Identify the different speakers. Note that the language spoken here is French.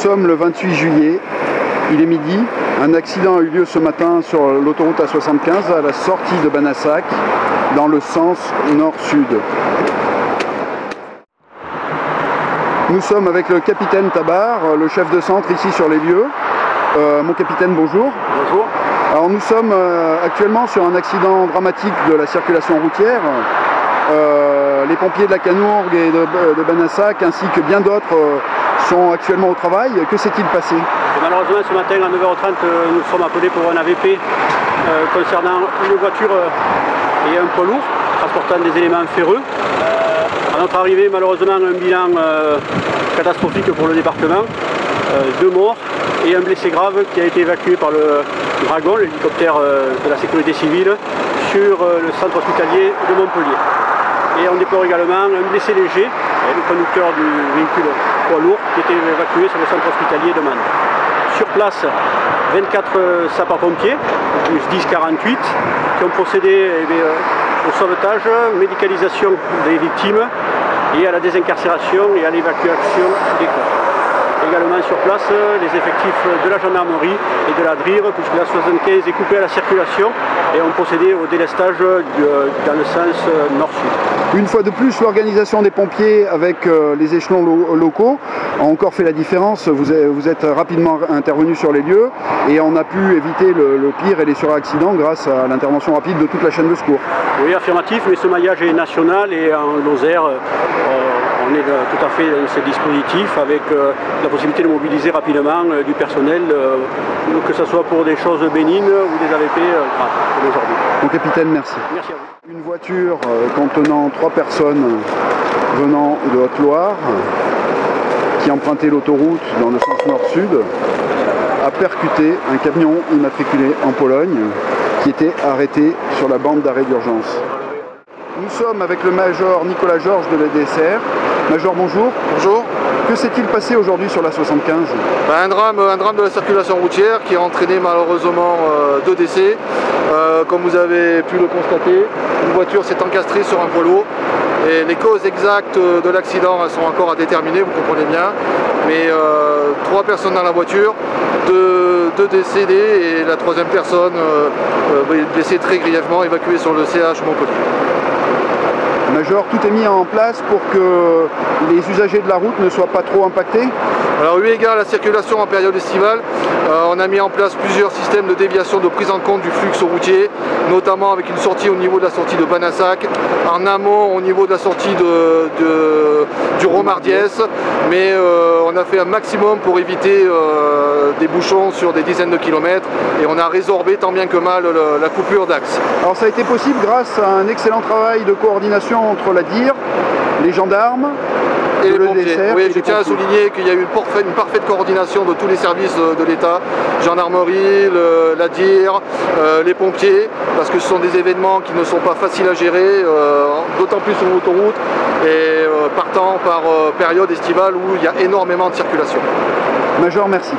Speaker 1: sommes le 28 juillet, il est midi. Un accident a eu lieu ce matin sur l'autoroute A75 à la sortie de Banassac, dans le sens nord-sud. Nous sommes avec le capitaine Tabar, le chef de centre ici sur les lieux. Mon capitaine, bonjour.
Speaker 2: Bonjour.
Speaker 1: Alors nous sommes actuellement sur un accident dramatique de la circulation routière. Les pompiers de la Canourgue et de Banassac ainsi que bien d'autres sont actuellement au travail. Que s'est-il passé?
Speaker 2: Malheureusement ce matin à 9h30 nous sommes appelés pour un AVP concernant une voiture et un poids lourd transportant des éléments ferreux. À notre arrivée malheureusement un bilan catastrophique pour le département, 2 morts et un blessé grave qui a été évacué par le Dragon, l'hélicoptère de la sécurité civile, sur le centre hospitalier de Montpellier. Et on déplore également un blessé léger, le conducteur du véhicule poids lourd qui était évacué sur le centre hospitalier de Mende. Sur place, 24 sapeurs-pompiers, plus 10-48, qui ont procédé au sauvetage, médicalisation des victimes et à la désincarcération et à l'évacuation des corps. Également sur place, les effectifs de la gendarmerie et de la DRIR, puisque la 75 est coupée à la circulation et ont procédé au délestage dans le sens nord-sud.
Speaker 1: Une fois de plus, l'organisation des pompiers avec les échelons locaux a encore fait la différence. Vous êtes rapidement intervenu sur les lieux et on a pu éviter le pire et les suraccidents grâce à l'intervention rapide de toute la chaîne de secours.
Speaker 2: Oui, affirmatif, mais ce maillage est national et en Lozère, on est tout à fait dans ce dispositif avec la possibilité de mobiliser rapidement du personnel, que ce soit pour des choses bénignes ou des AVP graves, comme aujourd'hui.
Speaker 1: Mon capitaine, merci.
Speaker 2: Merci à vous.
Speaker 1: Une voiture contenant 3 personnes venant de Haute-Loire qui empruntait l'autoroute dans le sens nord-sud a percuté un camion immatriculé en Pologne qui était arrêté sur la bande d'arrêt d'urgence. Nous sommes avec le major Nicolas Georges de l'EDSR. Major, bonjour.
Speaker 3: Bonjour.
Speaker 1: Que s'est-il passé aujourd'hui sur la 75?
Speaker 3: Un drame de la circulation routière qui a entraîné malheureusement 2 décès. Comme vous avez pu le constater, une voiture s'est encastrée sur un poids lourd. Et les causes exactes de l'accident sont encore à déterminer, vous comprenez bien. Mais 3 personnes dans la voiture, 2 décédés et la 3e personne blessée très grièvement, évacuée sur le CH Montpellier.
Speaker 1: Major, tout est mis en place pour que les usagers de la route ne soient pas trop impactés?
Speaker 3: Alors eu égard à la circulation en période estivale, on a mis en place plusieurs systèmes de déviation de prise en compte du flux routier, notamment avec une sortie au niveau de la sortie de Banassac, en amont au niveau de la sortie du Romardiès, mais on a fait un maximum pour éviter des bouchons sur des dizaines de kilomètres et on a résorbé tant bien que mal la coupure d'axe.
Speaker 1: Alors ça a été possible grâce à un excellent travail de coordination entre la DIR, les gendarmes
Speaker 3: et les pompiers. Oui, je tiens à souligner qu'il y a eu une parfaite coordination de tous les services de l'État, gendarmerie, la DIR, les pompiers, parce que ce sont des événements qui ne sont pas faciles à gérer, d'autant plus sur l'autoroute et partant par période estivale où il y a énormément de circulation.
Speaker 1: Major, merci.